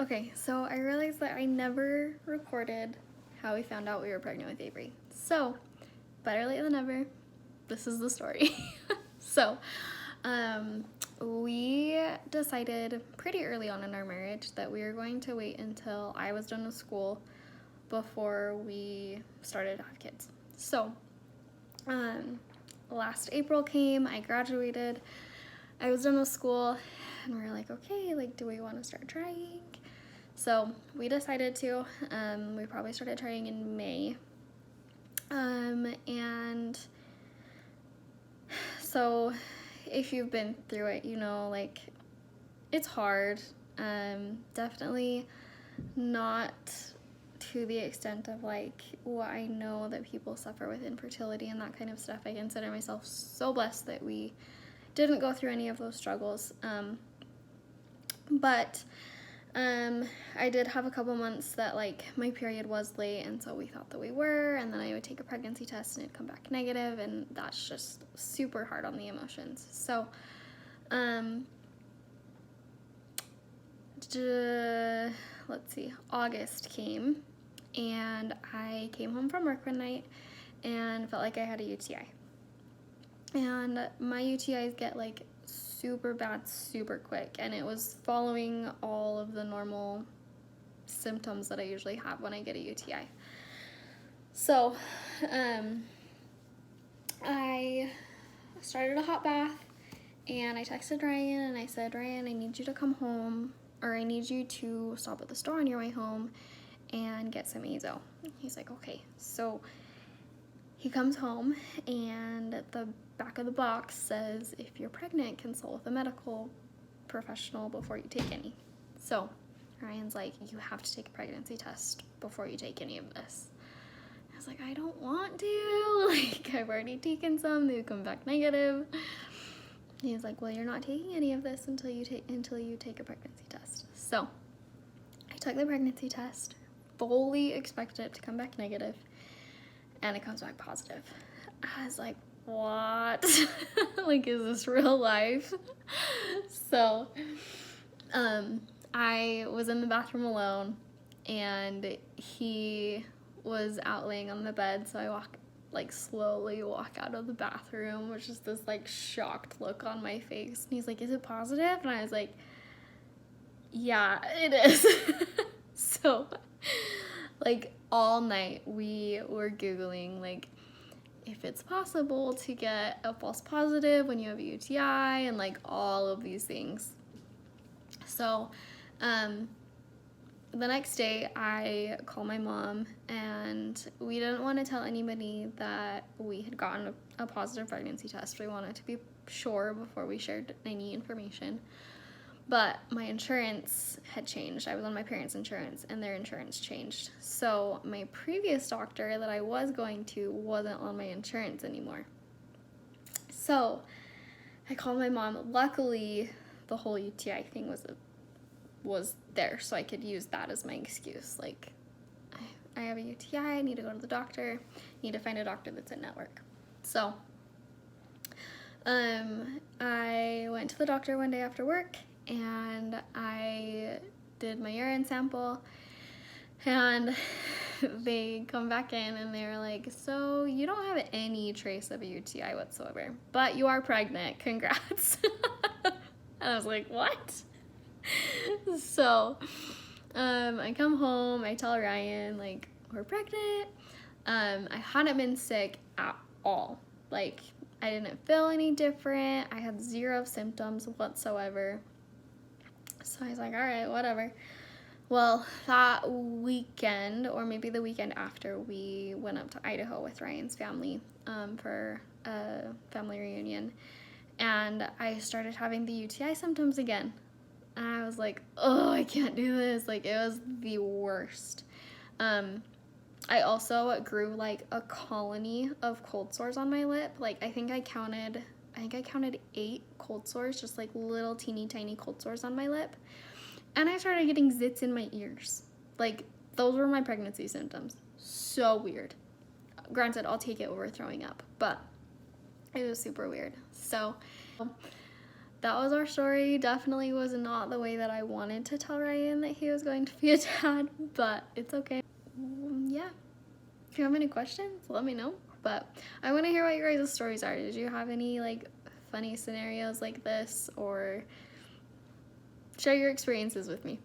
Okay, so I realized that I never recorded how we found out we were pregnant with Avery. So, better late than never. This is the story. so, we decided pretty early on in our marriage that we were going to wait until I was done with school before we started to have kids. So, last April came, I graduated, I was done with school, and we were like, okay, like, do we want to start trying? So we decided to. We probably started trying in May. And so if you've been through it, you know, like, it's hard. Definitely not to the extent of like what I know that people suffer with infertility and that kind of stuff. I consider myself so blessed that we didn't go through any of those struggles. But I did have a couple months that like my period was late, and so we thought that we were, and then I would take a pregnancy test and it'd come back negative, and that's just super hard on the emotions. So let's see, August came, and I came home from work one night and felt like I had a UTI. And my UTIs get like super bad super quick, and it was following all of the normal symptoms that I usually have when I get a UTI. So I started a hot bath, and I texted Ryan and I said, Ryan, I need you to come home, or I need you to stop at the store on your way home and get some Azo. He's like, okay. So he comes home, and at the back of the box says, if you're pregnant, consult with a medical professional before you take any. So Ryan's like, you have to take a pregnancy test before you take any of this. I was like, I don't want to. Like, I've already taken some. They've come back negative. He's like, well, you're not taking any of this until you take a pregnancy test. So I took the pregnancy test, fully expected it to come back negative, and it comes back positive. I was like, what? Like, is this real life? So I was in the bathroom alone, and he was out laying on the bed, so I slowly walk out of the bathroom, which is this like shocked look on my face. And he's like, is it positive? And I was like, yeah, it is. So like all night we were Googling like if it's possible to get a false positive when you have a UTI and like all of these things. So the next day I call my mom, and we didn't want to tell anybody that we had gotten a positive pregnancy test. We wanted to be sure before we shared any information. But my insurance had changed. I was on my parents' insurance, and their insurance changed. So my previous doctor that I was going to wasn't on my insurance anymore. So I called my mom. Luckily, the whole UTI thing was there, so I could use that as my excuse. Like, I have a UTI, I need to go to the doctor, need to find a doctor that's in network. So I went to the doctor one day after work, and I did my urine sample, and they come back in and they're like, so you don't have any trace of a UTI whatsoever, but you are pregnant, congrats. And I was like, what? So I come home, I tell Ryan, like, we're pregnant. I hadn't been sick at all. Like, I didn't feel any different. I had zero symptoms whatsoever. So I was like, all right, whatever. Well, that weekend, or maybe the weekend after, we went up to Idaho with Ryan's family for a family reunion. And I started having the UTI symptoms again. And I was like, oh, I can't do this. Like, it was the worst. I also grew like a colony of cold sores on my lip. Like, I think I counted 8 cold sores, just like little teeny tiny cold sores on my lip. And I started getting zits in my ears. Like, those were my pregnancy symptoms. So weird. Granted, I'll take it over throwing up, but it was super weird. So that was our story. Definitely was not the way that I wanted to tell Ryan that he was going to be a dad, but it's okay. Yeah. If you have any questions, let me know. But I want to hear what your guys' stories are. Did you have any like funny scenarios like this, or share your experiences with me?